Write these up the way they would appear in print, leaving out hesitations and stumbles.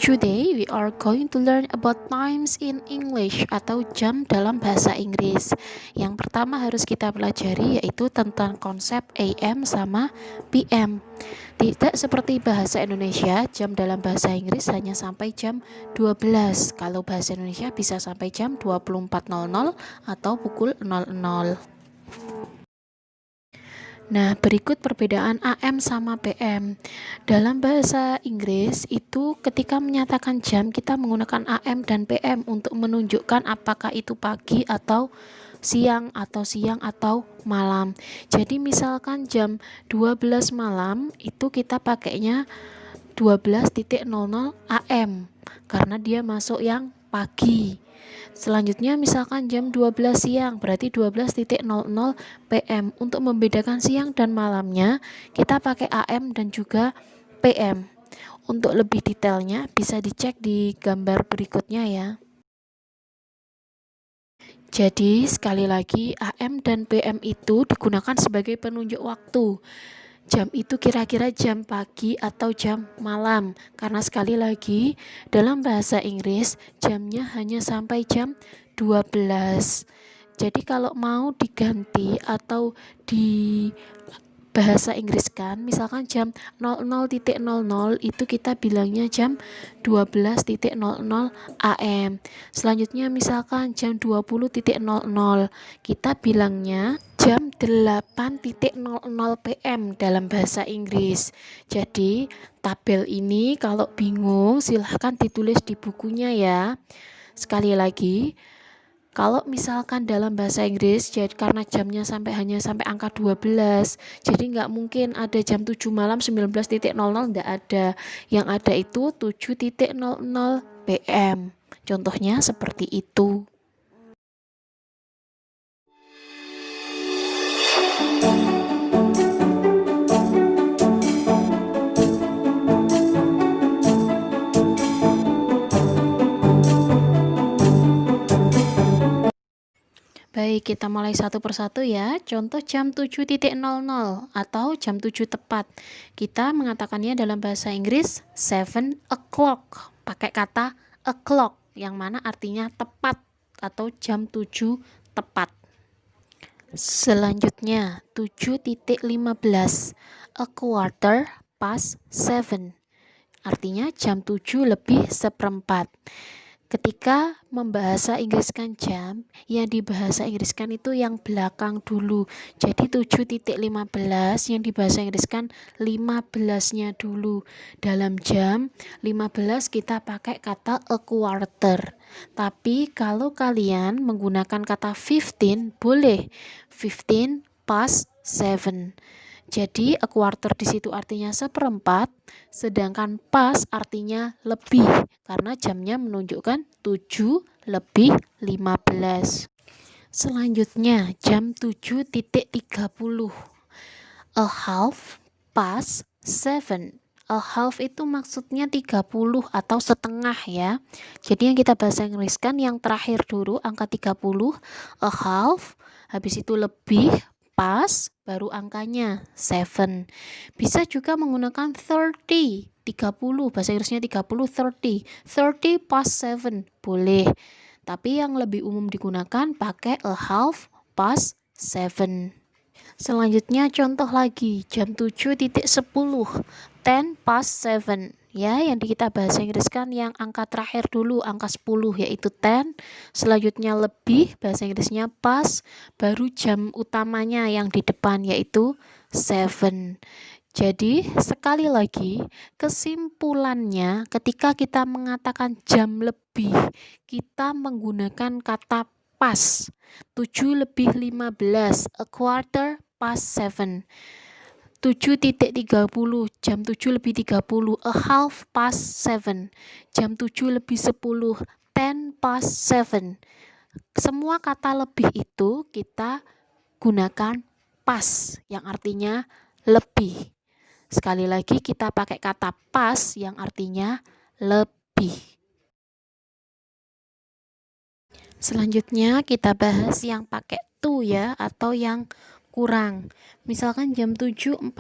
Today we are going to learn about times in English atau jam dalam bahasa Inggris. Yang pertama harus kita pelajari yaitu tentang konsep AM sama PM. Tidak seperti bahasa Indonesia, jam dalam bahasa Inggris hanya sampai jam 12. Kalau bahasa Indonesia bisa sampai jam 24.00 atau pukul 00. Nah, berikut perbedaan AM sama PM. Dalam bahasa Inggris itu ketika menyatakan jam kita menggunakan AM dan PM untuk menunjukkan apakah itu pagi atau siang atau malam. Jadi misalkan jam 12 malam itu kita pakainya 12.00 AM karena dia masuk yang pagi. Selanjutnya misalkan jam 12 siang berarti 12.00 PM. Untuk membedakan siang dan malamnya kita pakai AM dan juga PM. Untuk lebih detailnya bisa dicek di gambar berikutnya ya. Jadi sekali lagi AM dan PM itu digunakan sebagai penunjuk waktu. Jam itu kira-kira jam pagi atau jam malam, karena sekali lagi dalam bahasa Inggris jamnya hanya sampai jam 12. Jadi kalau mau diganti atau di bahasa Inggris kan, misalkan jam 00.00 itu kita bilangnya jam 12.00 AM. Selanjutnya misalkan jam 20.00 kita bilangnya jam 8.00 PM dalam bahasa Inggris. Jadi tabel ini kalau bingung silahkan ditulis di bukunya ya. Sekali lagi, kalau misalkan dalam bahasa Inggris jadi karena jamnya hanya sampai angka 12, jadi nggak mungkin ada jam 7 malam 19.00, nggak ada. Yang ada itu 7.00 PM. Contohnya seperti itu. Baik, kita mulai satu persatu ya. Contoh jam 7.00 atau jam 7 tepat. Kita mengatakannya dalam bahasa Inggris 7 o'clock. Pakai kata o'clock yang mana artinya tepat atau jam 7 tepat. Selanjutnya 7.15, a quarter past 7. Artinya jam 7 lebih seperempat. Ketika membahasa Inggriskan jam, yang dibahasa Inggriskan itu yang belakang dulu. Jadi 7.15 yang dibahasa Inggriskan 15-nya dulu. Dalam jam 15 kita pakai kata a quarter. Tapi kalau kalian menggunakan kata 15 boleh 15 past 7. Jadi a quarter di situ artinya seperempat, sedangkan pas artinya lebih karena jamnya menunjukkan 7 lebih 15. Selanjutnya jam 7.30, a half past 7. A half itu maksudnya 30 atau setengah ya. Jadi yang kita bahasa Inggriskan yang terakhir dulu angka 30, a half, habis itu lebih, pas, baru angkanya 7. Bisa juga menggunakan 30 bahasa Inggrisnya 30 past 7 boleh, tapi yang lebih umum digunakan pakai a half past 7. Selanjutnya contoh lagi jam 7.10, 10 past 7 ya, yang kita bahasa Inggriskan yang angka terakhir dulu angka 10 yaitu 10, selanjutnya lebih bahasa Inggrisnya pas, baru jam utamanya yang di depan yaitu 7. Jadi sekali lagi kesimpulannya ketika kita mengatakan jam lebih kita menggunakan kata pas. 7 lebih 15, a quarter past 7. 7.30, jam 7 lebih 30, a half past 7. Jam 7 lebih 10, 10 past 7. Semua kata lebih itu kita gunakan pas yang artinya lebih. Sekali lagi kita pakai kata pas yang artinya lebih. Selanjutnya kita bahas yang pakai to ya atau yang kurang. Misalkan jam 7.45.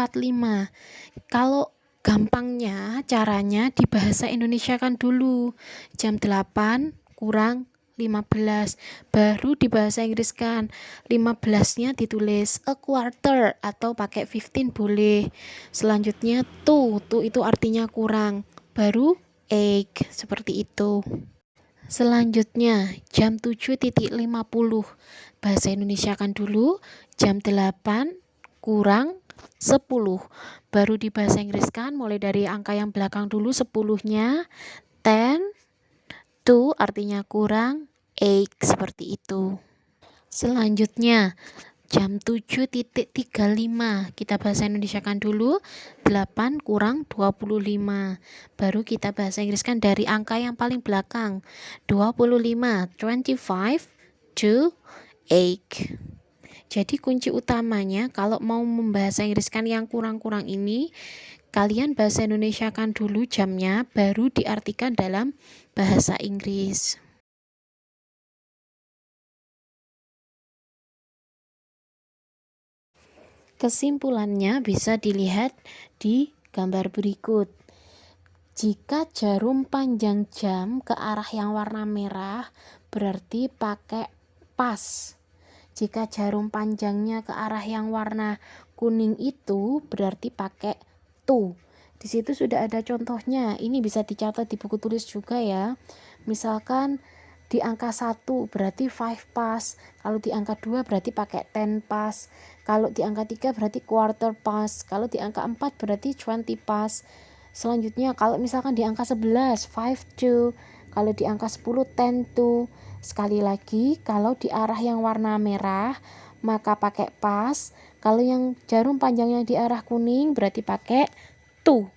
Kalau Gampangnya caranya di bahasa Indonesia kan dulu. Jam 8 kurang 15. Baru di bahasa Inggris kan 15-nya ditulis a quarter atau pakai 15 boleh. Selanjutnya two itu artinya kurang. Baru egg seperti itu. Selanjutnya jam 7.50. Bahasa Indonesia kan dulu jam 8 kurang 10. Baru di bahasa Inggris kan mulai dari angka yang belakang dulu 10-nya. 10, 2 artinya kurang, 8 seperti itu. Selanjutnya jam 7.35. Kita bahasa Indonesia kan dulu 8 kurang 25. Baru kita bahasa Inggris kan dari angka yang paling belakang 25, 25 to 8. Jadi kunci utamanya kalau mau membahasa Inggriskan yang kurang-kurang ini, kalian bahasa Indonesia kan dulu jamnya, baru diartikan dalam bahasa Inggris. Kesimpulannya bisa dilihat di gambar berikut. Jika jarum panjang jam ke arah yang warna merah, berarti pakai pas. Jika jarum panjangnya ke arah yang warna kuning itu berarti pakai to. Di situ sudah ada contohnya. Ini bisa dicatat di buku tulis juga ya. Misalkan di angka 1 berarti 5 pas. Kalau di angka 2 berarti pakai 10 pas. Kalau di angka 3 berarti quarter pas. Kalau di angka 4 berarti 20 pas. Selanjutnya kalau misalkan di angka 11 5 to. Kalau di angka 10 10 to. Sekali lagi, kalau di arah yang warna merah, maka pakai pas. Kalau yang jarum panjang yang di arah kuning, berarti pakai to.